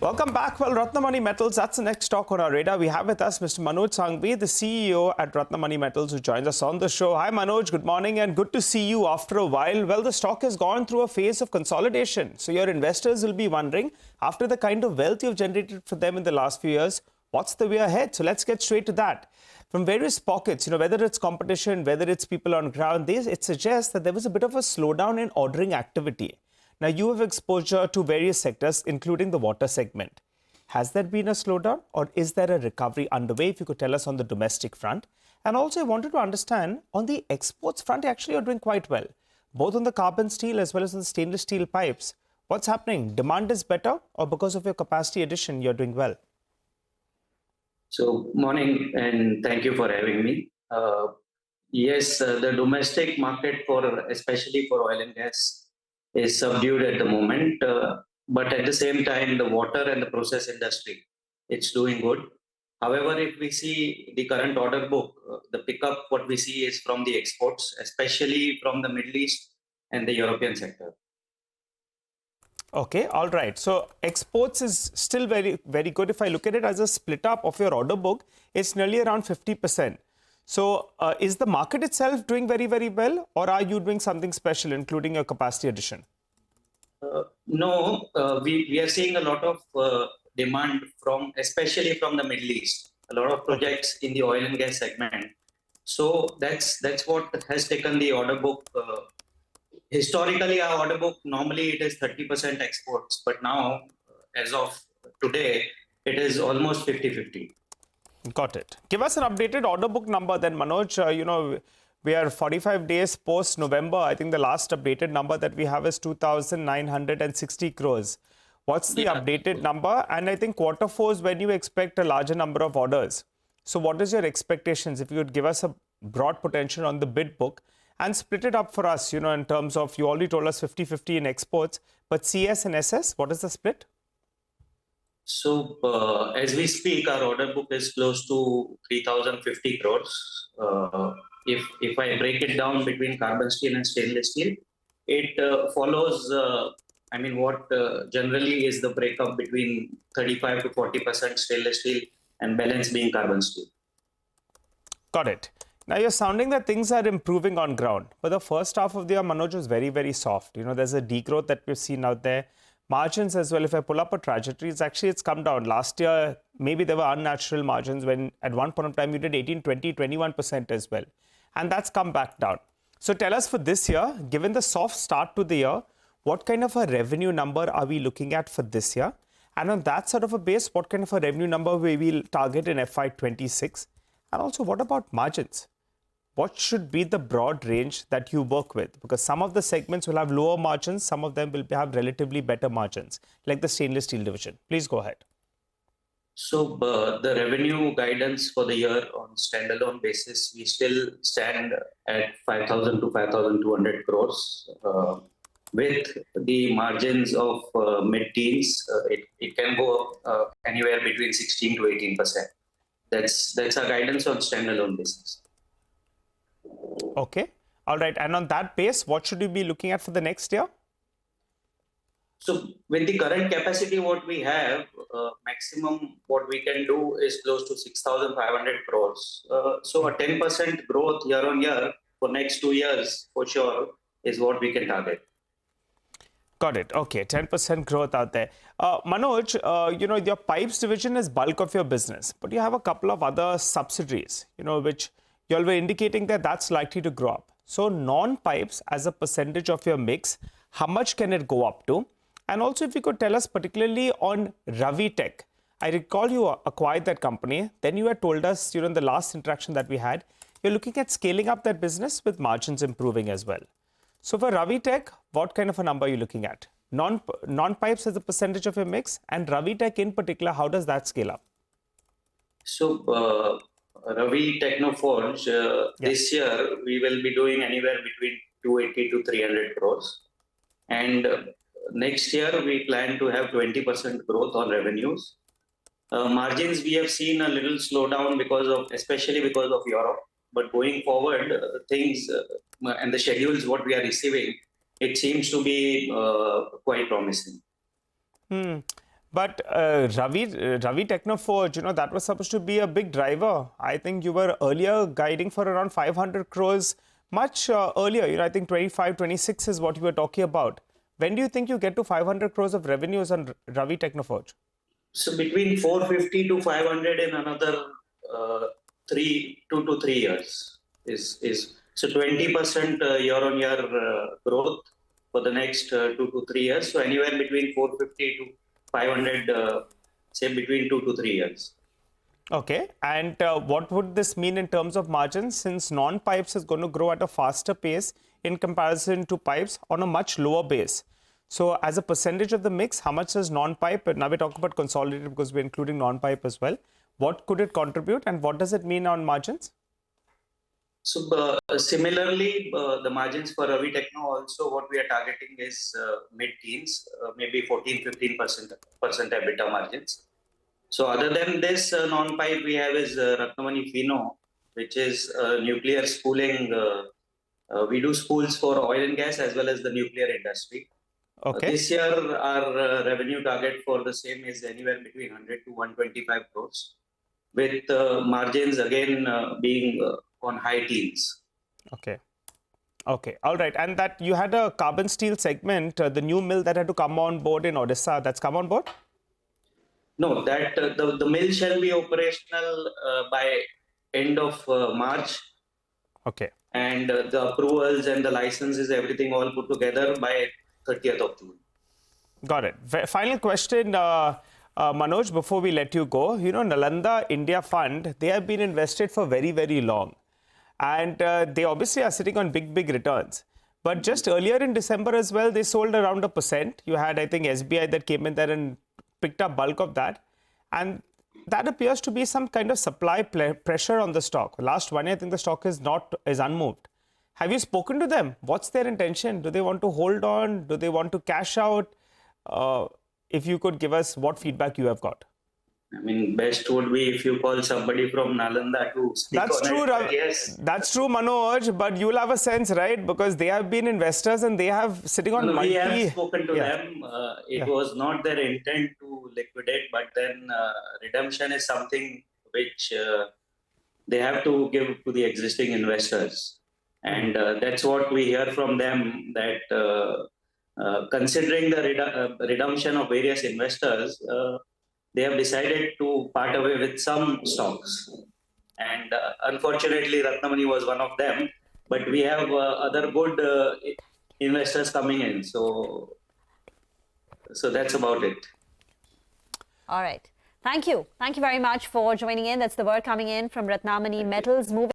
Welcome back. Well, Ratnamani Metals, that's the next talk on our radar. We have with us Mr. Manoj Sanghvi, the CEO at Ratnamani Metals, who joins us on the show. Hi, Manoj. Good morning and good to see you after a while. Well, the stock has gone through a phase of consolidation. So your investors will be wondering, after the kind of wealth you've generated for them in the last few years, what's the way ahead? So let's get straight to that. From various pockets, whether it's competition, whether it's people on ground, it suggests that there was a bit of a slowdown in ordering activity. Now, you have exposure to various sectors, including the water segment. Has there been a slowdown or is there a recovery underway? If you could tell us on the domestic front. And also, I wanted to understand on the exports front, actually, you're doing quite well, both on the carbon steel as well as on the stainless steel pipes. What's happening? Demand is better or because of your capacity addition, you're doing well? So, morning and thank you for having me. Yes, the domestic market especially for oil and gas is subdued at the moment, but at the same time, the water and the process industry, it's doing good. However, if we see the current order book, the pickup, what we see is from the exports, especially from the Middle East and the European sector. Okay, all right. So exports is still very, very good. If I look at it as a split up of your order book, it's nearly around 50%. So is the market itself doing very, very well, or are you doing something special, including your capacity addition? No, we are seeing a lot of demand especially from the Middle East, a lot of projects in the oil and gas segment. So that's what has taken the order book. Historically, our order book, normally it is 30% exports, but now, as of today, it is almost 50-50. Got it. Give us an updated order book number then, Manoj. We are 45 days post-November. I think the last updated number that we have is 2,960 crores. What's the updated number? And I think quarter four is when you expect a larger number of orders. So what is your expectations? If you could give us a broad potential on the bid book and split it up for us, in terms of, you already told us 50-50 in exports, but CS and SS, what is the split? So, as we speak, our order book is close to 3,050 crores. If I break it down between carbon steel and stainless steel, it follows, what generally is the breakup between 35 to 40% stainless steel and balance being carbon steel. Got it. Now, you're sounding that things are improving on ground. But the first half of the year, Manoj, was very, very soft. There's a degrowth that we've seen out there. Margins as well, if I pull up a trajectory, it's come down. Last year, maybe there were unnatural margins when at one point of time you did 18, 20, 21% as well. And that's come back down. So tell us for this year, given the soft start to the year, what kind of a revenue number are we looking at for this year? And on that sort of a base, what kind of a revenue number we will target in FY26? And also, what about margins? What should be the broad range that you work with? Because some of the segments will have lower margins, some of them will have relatively better margins, like the stainless steel division. Please go ahead. So the revenue guidance for the year on standalone basis, we still stand at 5,000 to 5,200 crores. With the margins of mid-teens, it can go anywhere between 16 to 18%. That's our guidance on standalone basis. Okay. All right. And on that base, what should you be looking at for the next year? So with the current capacity, what we have, maximum what we can do is close to 6,500 crores. So a 10% growth year on year for next 2 years, for sure, is what we can target. Got it. Okay. 10% growth out there. Manoj, your pipes division is bulk of your business, but you have a couple of other subsidiaries, which you all were indicating that that's likely to grow up. So non-pipes as a percentage of your mix, how much can it go up to? And also, if you could tell us particularly on Ravi Tech, I recall you acquired that company. Then you had told us during the last interaction that we had, you're looking at scaling up that business with margins improving as well. So for Ravi Tech, what kind of a number are you looking at? Non-pipes as a percentage of your mix, and Ravi Tech in particular, how does that scale up? So Ravi Technoforge, this year we will be doing anywhere between 280 to 300 crores. And next year we plan to have 20% growth on revenues. Margins we have seen a little slowdown especially because of Europe. But going forward, things and the schedules what we are receiving, it seems to be quite promising. But Ravi Technoforge, that was supposed to be a big driver. I think you were earlier guiding for around 500 crores, much earlier. I think 25, 26 is what you were talking about. When do you think you get to 500 crores of revenues on Ravi Technoforge? So between 450 to 500 in another 2 to 3 years is so 20% year-on-year growth for the next 2 to 3 years. So anywhere between 450 to 500, say between 2 to 3 years. Okay. And what would this mean in terms of margins, since non-pipes is going to grow at a faster pace in comparison to pipes on a much lower base? So as a percentage of the mix, how much is non-pipe? Now we're talking about consolidated because we're including non-pipe as well. What could it contribute and what does it mean on margins? So similarly, the margins for Ravi Techno also what we are targeting is mid-teens, maybe 14-15% EBITDA margins. So other than this non-pipe we have is Ratnamani Fino, which is nuclear spooling. We do spools for oil and gas as well as the nuclear industry. Okay. This year our revenue target for the same is anywhere between 100 to 125 crores, with margins again being on high teens. Okay. Okay. All right. And that you had a carbon steel segment, the new mill that had to come on board in Odisha, that's come on board? No, that the mill shall be operational by end of March. Okay. And the approvals and the licenses, everything all put together by 30th of June. Got it. Final question, Manoj, before we let you go. Nalanda India Fund, they have been invested for very, very long. And they obviously are sitting on big, big returns. But just earlier in December as well, they sold around 1%. You had, I think, SBI that came in there and picked up bulk of that. And that appears to be some kind of supply pressure on the stock. Last 1 year, I think the stock is unmoved. Have you spoken to them? What's their intention? Do they want to hold on? Do they want to cash out? If you could give us what feedback you have got. I mean, best would be if you call somebody from Nalanda to speak That's on true, it. Yes. That's true, Manoj, but you'll have a sense, right? Because they have been investors and they have sitting on We have spoken to them. It was not their intent to liquidate, but then redemption is something which they have to give to the existing investors. And that's what we hear from them, that considering the redemption of various investors, they have decided to part away with some stocks. And unfortunately, Ratnamani was one of them. But we have other good investors coming in. So that's about it. All right. Thank you. Thank you very much for joining in. That's the word coming in from Ratnamani Metals. Moving